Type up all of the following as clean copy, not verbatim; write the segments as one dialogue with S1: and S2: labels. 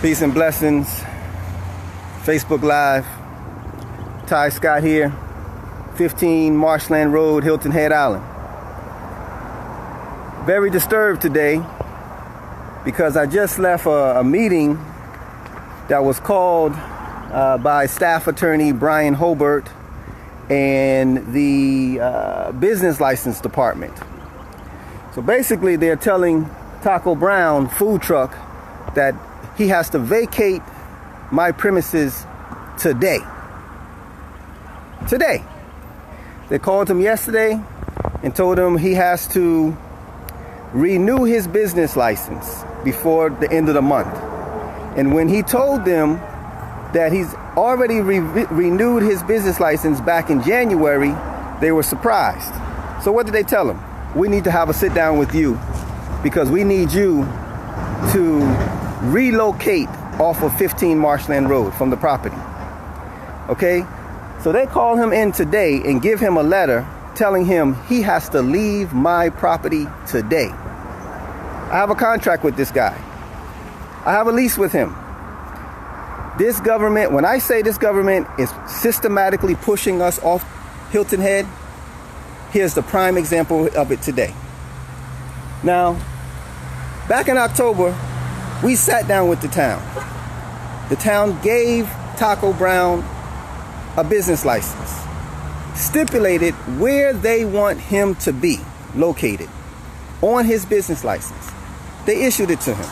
S1: Peace and blessings. Facebook Live. Ty Scott here. 15 Marshland Road, Hilton Head Island. Very disturbed today because I just left a meeting that was called by Staff Attorney Brian Hobart and the Business License Department. So basically they're telling Taco Brown food truck that he has to vacate my premises today. Today. They called him yesterday and told him he has to renew his business license before the end of the month. And when he told them that he's already renewed his business license back in January, they were surprised. So what did they tell him? We need to have a sit down with you because we need you to relocate off of 15 Marshland Road from the property. Okay? So they call him in today and give him a letter telling him he has to leave my property today. I have a contract with this guy. I have a lease with him. This government, when I say this government is systematically pushing us off Hilton Head, here's the prime example of it today. Now, back in October, we sat down with the town. The town gave Taco Brown a business license, stipulated where they want him to be located on his business license. They issued it to him.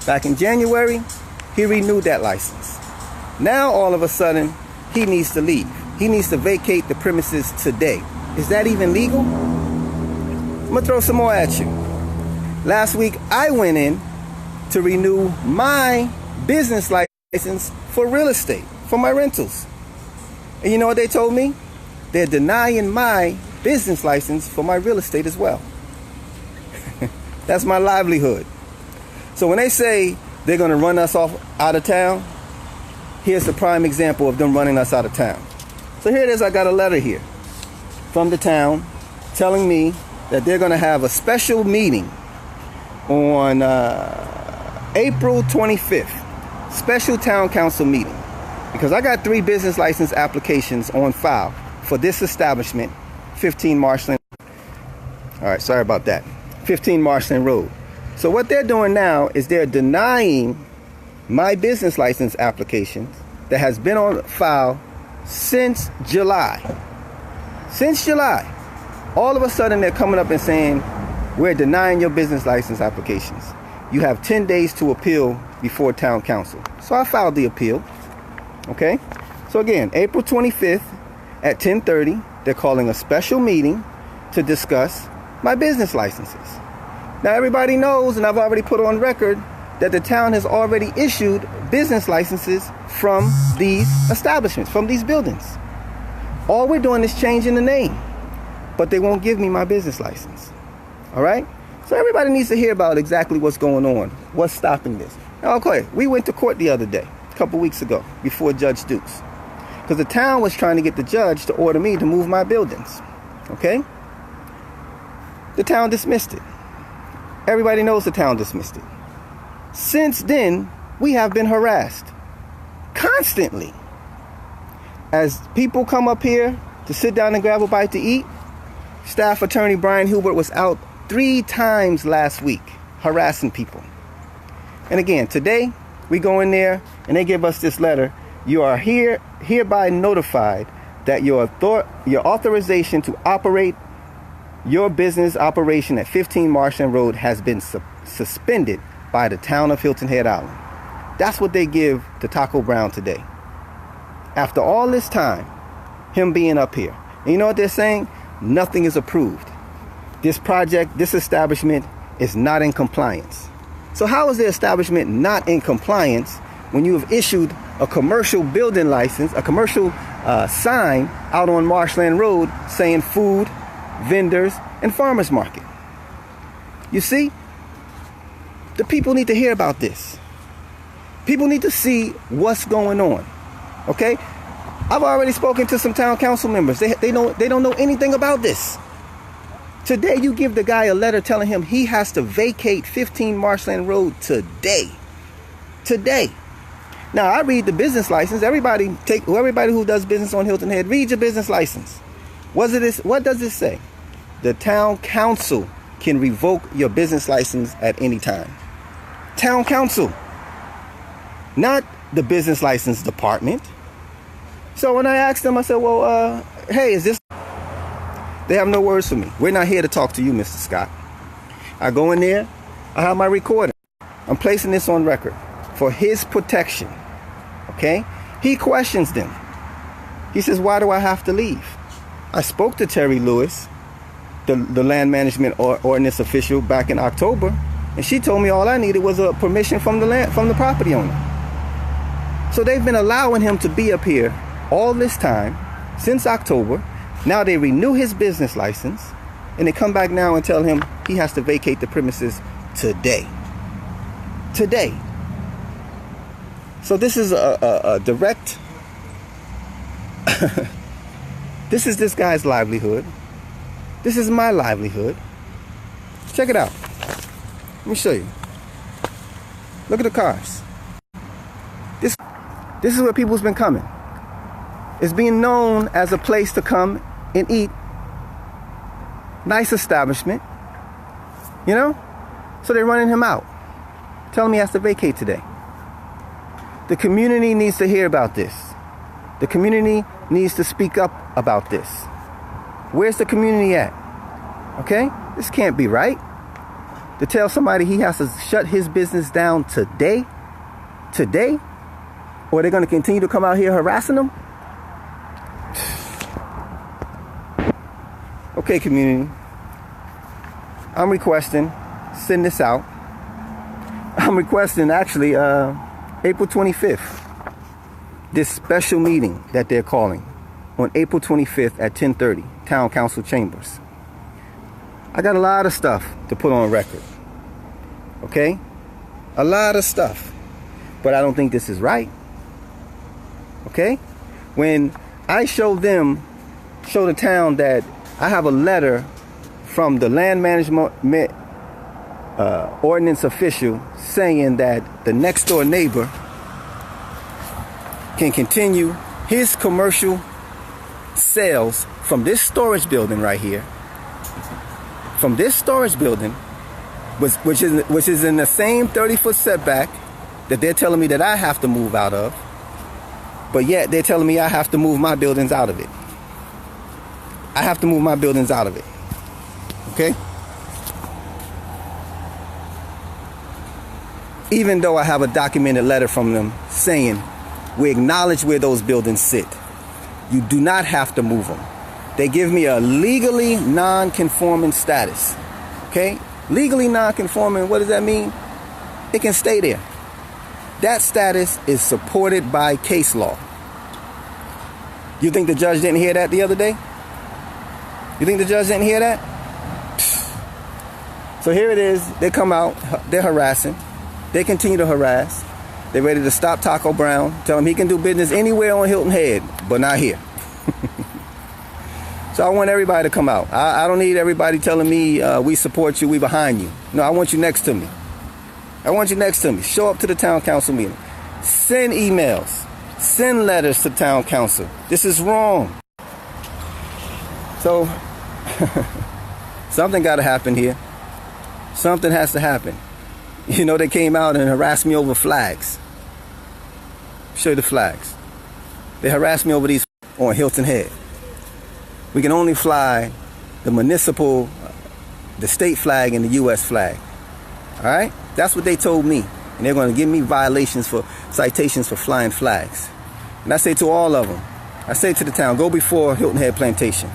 S1: Back in January, he renewed that license. Now, all of a sudden, he needs to leave. He needs to vacate the premises today. Is that even legal? I'm gonna throw some more at you. Last week, I went in to renew my business license for real estate, for my rentals. And you know what they told me? They're denying my business license for my real estate as well. That's my livelihood. So when they say they're going to run us off out of town, here's a prime example of them running us out of town. So here it is. I got a letter here from the town telling me that they're going to have a special meeting on April 25th, special town council meeting, because I got 3 business license applications on file for this establishment, 15 Marshland. All right, sorry about that. 15 Marshland Road. So what they're doing now is they're denying my business license application that has been on file since July. Since July. All of a sudden they're coming up and saying, we're denying your business license applications. You have 10 days to appeal before town council. So I filed the appeal. Okay? So again, April 25th at 10:30, they're calling a special meeting to discuss my business licenses. Now everybody knows, and I've already put on record, that the town has already issued business licenses from these establishments, from these buildings. All we're doing is changing the name, but they won't give me my business license. All right? So everybody needs to hear about exactly what's going on, what's stopping this. Now, okay, we went to court the other day, a couple weeks ago, before Judge Dukes, because the town was trying to get the judge to order me to move my buildings. Okay? The town dismissed it. Everybody knows the town dismissed it. Since then, we have been harassed constantly. As people come up here to sit down and grab a bite to eat, Staff Attorney Brian Hobart was out 3 times last week harassing people. And again, today we go in there and they give us this letter. You are hereby notified that your authorization to operate your business operation at 15 Marshland Road has been suspended by the town of Hilton Head Island. That's what they give to Taco Brown today. After all this time, him being up here. And you know what they're saying? Nothing is approved. This project, this establishment is not in compliance. So how is the establishment not in compliance when you have issued a commercial building license, a commercial sign out on Marshland Road saying food, vendors, and farmers market? You see, the people need to hear about this. People need to see what's going on. Okay? I've already spoken to some town council members. They don't know anything about this. Today you give the guy a letter telling him he has to vacate 15 Marshland Road today. Today. Now, I read the business license. Everybody who does business on Hilton Head, read your business license. What does it say? The town council can revoke your business license at any time. Town council, not the business license department. So when I asked them, I said, well, hey, is this... They have no words for me. We're not here to talk to you, Mr. Scott. I go in there, I have my recording. I'm placing this on record for his protection. Okay? He questions them. He says, why do I have to leave? I spoke to Terry Lewis, the land management ordinance official, back in October, and she told me all I needed was a permission from the property owner. So they've been allowing him to be up here all this time, since October. Now they renew his business license, and they come back now and tell him he has to vacate the premises today. Today. So this is a direct... This is this guy's livelihood. This is my livelihood. Check it out. Let me show you. Look at the cars. This is where people's been coming. It's being known as a place to come and eat. Nice establishment. You know? So they're running him out. Telling me he has to vacate today. The community needs to hear about this. The community needs to speak up about this. Where's the community at? Okay? This can't be right. To tell somebody he has to shut his business down today? Today? Or they're going to continue to come out here harassing them? Okay, community. I'm requesting, send this out. I'm requesting actually April 25th. This special meeting that they're calling on April 25th at 10:30, Town Council Chambers. I got a lot of stuff to put on record. Okay? A lot of stuff. But I don't think this is right. Okay? When I show the town that I have a letter from the land management ordinance official saying that the next door neighbor can continue his commercial sales from this storage building right here, from this storage building, which is in the same 30-foot setback that they're telling me that I have to move out of, but yet they're telling me I have to move my buildings out of it. I have to move my buildings out of it. Okay? Even though I have a documented letter from them saying, we acknowledge where those buildings sit. You do not have to move them. They give me a legally non-conforming status. Okay? Legally non-conforming, what does that mean? It can stay there. That status is supported by case law. You think the judge didn't hear that the other day? You think the judge didn't hear that? So here it is. They come out. They're harassing. They continue to harass. They're ready to stop Taco Brown. Tell him he can do business anywhere on Hilton Head, but not here. So I want everybody to come out. I don't need everybody telling me we support you, we behind you. No, I want you next to me. I want you next to me. Show up to the town council meeting. Send emails. Send letters to town council. This is wrong. So something got to happen here. Something has to happen. You know, they came out and harassed me over flags. Show you the flags. They harassed me over these on Hilton Head. We can only fly the municipal, the state flag, and the U.S. flag. All right? That's what they told me. And they're going to give me citations for flying flags. And I say to all of them, I say to the town, go before Hilton Head Plantation.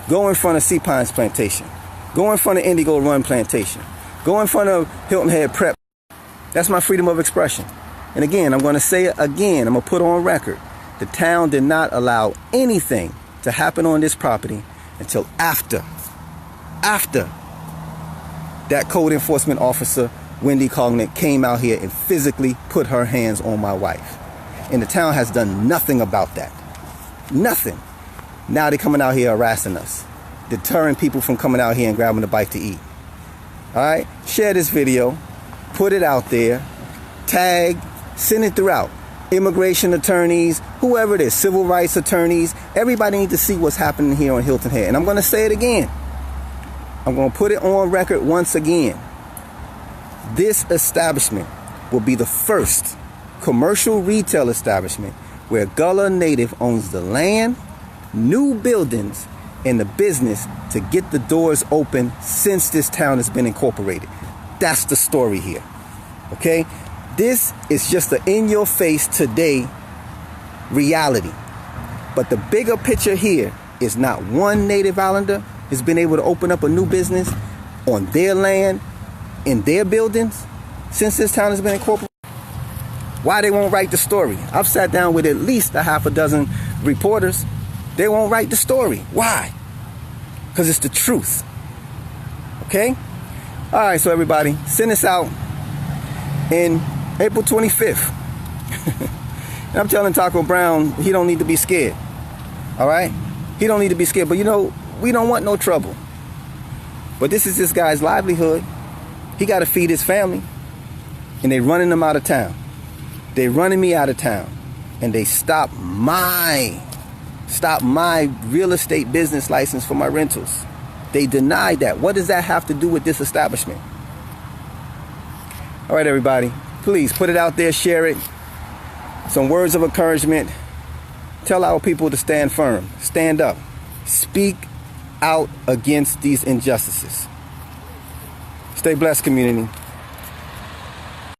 S1: Go in front of Sea Pines Plantation. Go in front of Indigo Run Plantation. Go in front of Hilton Head Prep. That's my freedom of expression. And again, I'm going to say it again. I'm going to put on record. The town did not allow anything to happen on this property until after that code enforcement officer, Wendy Cognate, came out here and physically put her hands on my wife. And the town has done nothing about that. Nothing. Now they're coming out here harassing us, deterring people from coming out here and grabbing a bite to eat. All right? Share this video. Put it out there. tag, send it throughout. Immigration attorneys, whoever it is, civil rights attorneys, everybody needs to see what's happening here on Hilton Head. And I'm going to say it again. I'm going to put it on record once again. This establishment will be the first commercial retail establishment where Gullah Native owns the land, new buildings, and the business to get the doors open since this town has been incorporated. That's the story here. Okay? This is just an in-your-face today reality. But the bigger picture here is not one Native Islander has been able to open up a new business on their land, in their buildings, since this town has been incorporated. Why they won't write the story? I've sat down with at least a half a dozen reporters. They won't write the story. Why? Because it's the truth. Okay? All right, so everybody, send this out in April 25th. And I'm telling Taco Brown he don't need to be scared. All right? He don't need to be scared. But you know, we don't want no trouble. But this is this guy's livelihood. He got to feed his family. And they running him out of town. They running me out of town. And they stop my real estate business license for my rentals. They denied that. What does that have to do with this establishment? All right, everybody. Please put it out there. Share it. Some words of encouragement. Tell our people to stand firm. Stand up. Speak out against these injustices. Stay blessed, community.